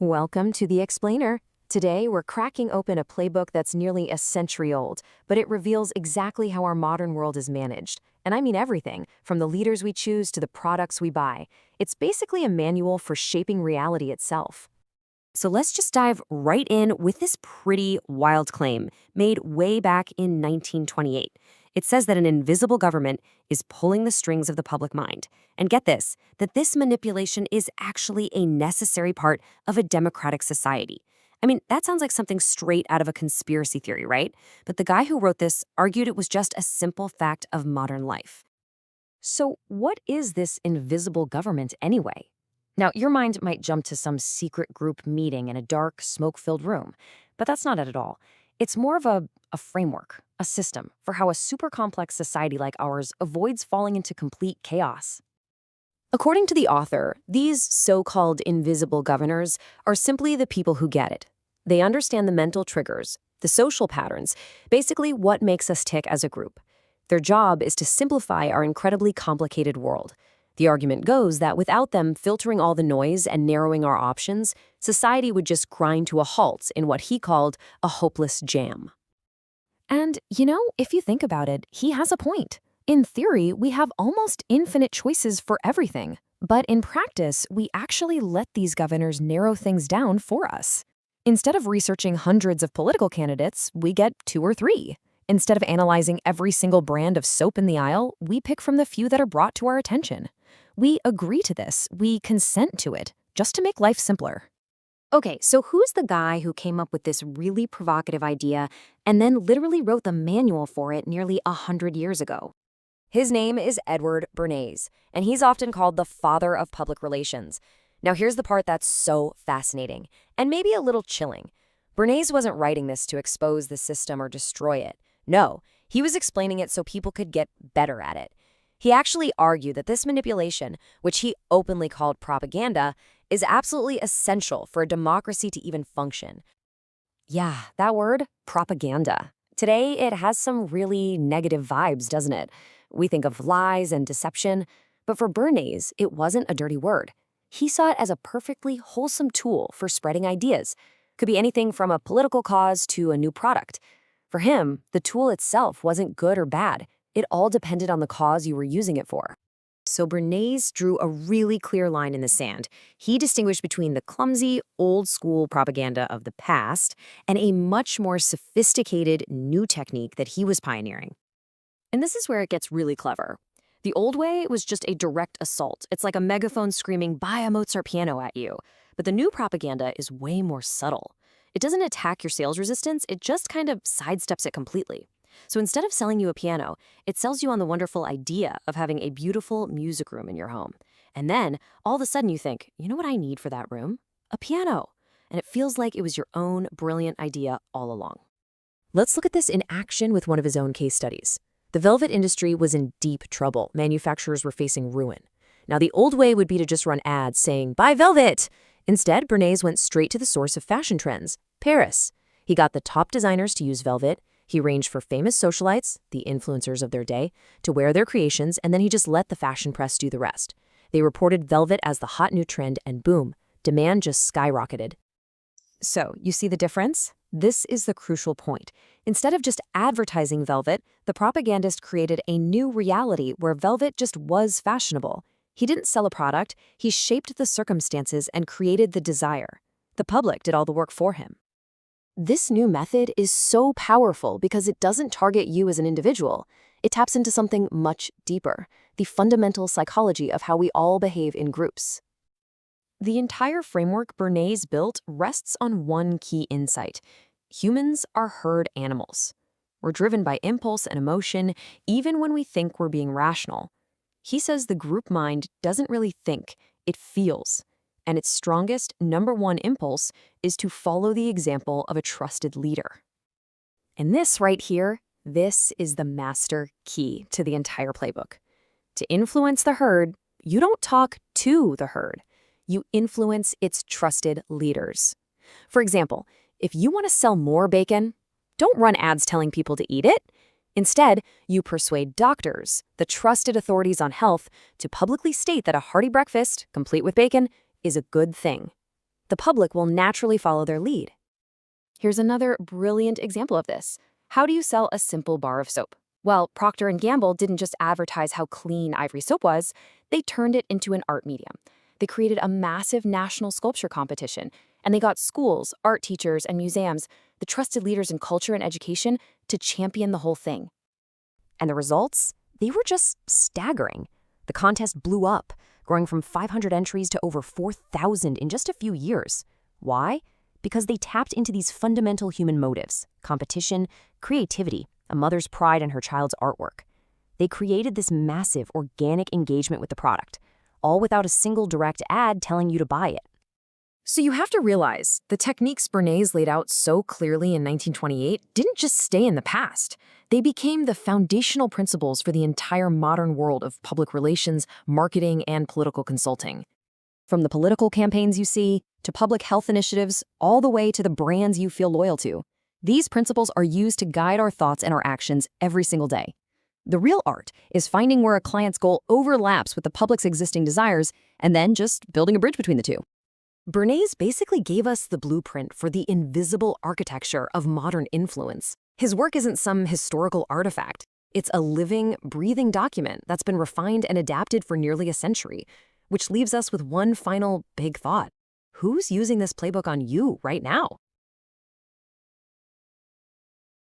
Welcome to the Explainer. Today, we're cracking open a playbook that's nearly a century old, but it reveals exactly how our modern world is managed. And I mean everything, from the leaders we choose to the products we buy. It's basically a manual for shaping reality itself. So let's just dive right in with this pretty wild claim made way back in 1928. It says that an invisible government is pulling the strings of the public mind. And get this, that this manipulation is actually a necessary part of a democratic society. I mean, that sounds like something straight out of a conspiracy theory, right? But the guy who wrote this argued it was just a simple fact of modern life. So what is this invisible government anyway? Now, your mind might jump to some secret group meeting in a dark, smoke-filled room, but that's not it at all. It's more of a framework, a system, for how a super complex society like ours avoids falling into complete chaos. According to the author, these so-called invisible governors are simply the people who get it. They understand the mental triggers, the social patterns, basically what makes us tick as a group. Their job is to simplify our incredibly complicated world. The argument goes that without them filtering all the noise and narrowing our options, society would just grind to a halt in what he called a hopeless jam. And, if you think about it, he has a point. In theory, we have almost infinite choices for everything. But in practice, we actually let these governors narrow things down for us. Instead of researching hundreds of political candidates, we get 2 or 3. Instead of analyzing every single brand of soap in the aisle, we pick from the few that are brought to our attention. We agree to this, we consent to it, just to make life simpler. Okay, so who's the guy who came up with this really provocative idea and then literally wrote the manual for it nearly 100 years ago? His name is Edward Bernays, and he's often called the father of public relations. Now here's the part that's so fascinating, and maybe a little chilling. Bernays wasn't writing this to expose the system or destroy it. No, he was explaining it so people could get better at it. He actually argued that this manipulation, which he openly called propaganda, is absolutely essential for a democracy to even function. Yeah, that word, propaganda. Today, it has some really negative vibes, doesn't it? We think of lies and deception, but for Bernays, it wasn't a dirty word. He saw it as a perfectly wholesome tool for spreading ideas. Could be anything from a political cause to a new product. For him, the tool itself wasn't good or bad. It all depended on the cause you were using it for. So Bernays drew a really clear line in the sand. He distinguished between the clumsy, old-school propaganda of the past and a much more sophisticated new technique that he was pioneering. And this is where it gets really clever. The old way was just a direct assault. It's like a megaphone screaming, "Buy a Mozart piano" at you. But the new propaganda is way more subtle. It doesn't attack your sales resistance, it just kind of sidesteps it completely. So instead of selling you a piano, it sells you on the wonderful idea of having a beautiful music room in your home. And then, all of a sudden you think, you know what I need for that room? A piano. And it feels like it was your own brilliant idea all along. Let's look at this in action with one of his own case studies. The velvet industry was in deep trouble. Manufacturers were facing ruin. Now, the old way would be to just run ads saying, "Buy velvet!" Instead, Bernays went straight to the source of fashion trends, Paris. He got the top designers to use velvet. He arranged for famous socialites, the influencers of their day, to wear their creations, and then he just let the fashion press do the rest. They reported velvet as the hot new trend, and boom, demand just skyrocketed. So, you see the difference? This is the crucial point. Instead of just advertising velvet, the propagandist created a new reality where velvet just was fashionable. He didn't sell a product, he shaped the circumstances and created the desire. The public did all the work for him. This new method is so powerful because it doesn't target you as an individual. It taps into something much deeper, the fundamental psychology of how we all behave in groups. The entire framework Bernays built rests on one key insight. Humans are herd animals. We're driven by impulse and emotion, even when we think we're being rational. He says the group mind doesn't really think, it feels. And its strongest, #1 impulse is to follow the example of a trusted leader. And this right here, this is the master key to the entire playbook. To influence the herd, you don't talk to the herd. You influence its trusted leaders. For example, if you want to sell more bacon, don't run ads telling people to eat it. Instead, you persuade doctors, the trusted authorities on health, to publicly state that a hearty breakfast, complete with bacon, is a good thing. The public will naturally follow their lead. Here's another brilliant example of this. How do you sell a simple bar of soap? Well, Procter & Gamble didn't just advertise how clean Ivory soap was, they turned it into an art medium. They created a massive national sculpture competition, and they got schools, art teachers, and museums, the trusted leaders in culture and education, to champion the whole thing. And the results? They were just staggering. The contest blew up, growing from 500 entries to over 4,000 in just a few years. Why? Because they tapped into these fundamental human motives: competition, creativity, a mother's pride in her child's artwork. They created this massive organic engagement with the product, all without a single direct ad telling you to buy it. So you have to realize, the techniques Bernays laid out so clearly in 1928 didn't just stay in the past. They became the foundational principles for the entire modern world of public relations, marketing, and political consulting. From the political campaigns you see, to public health initiatives, all the way to the brands you feel loyal to, these principles are used to guide our thoughts and our actions every single day. The real art is finding where a client's goal overlaps with the public's existing desires and then just building a bridge between the two. Bernays basically gave us the blueprint for the invisible architecture of modern influence. His work isn't some historical artifact. It's a living, breathing document that's been refined and adapted for nearly a century, which leaves us with one final big thought. Who's using this playbook on you right now?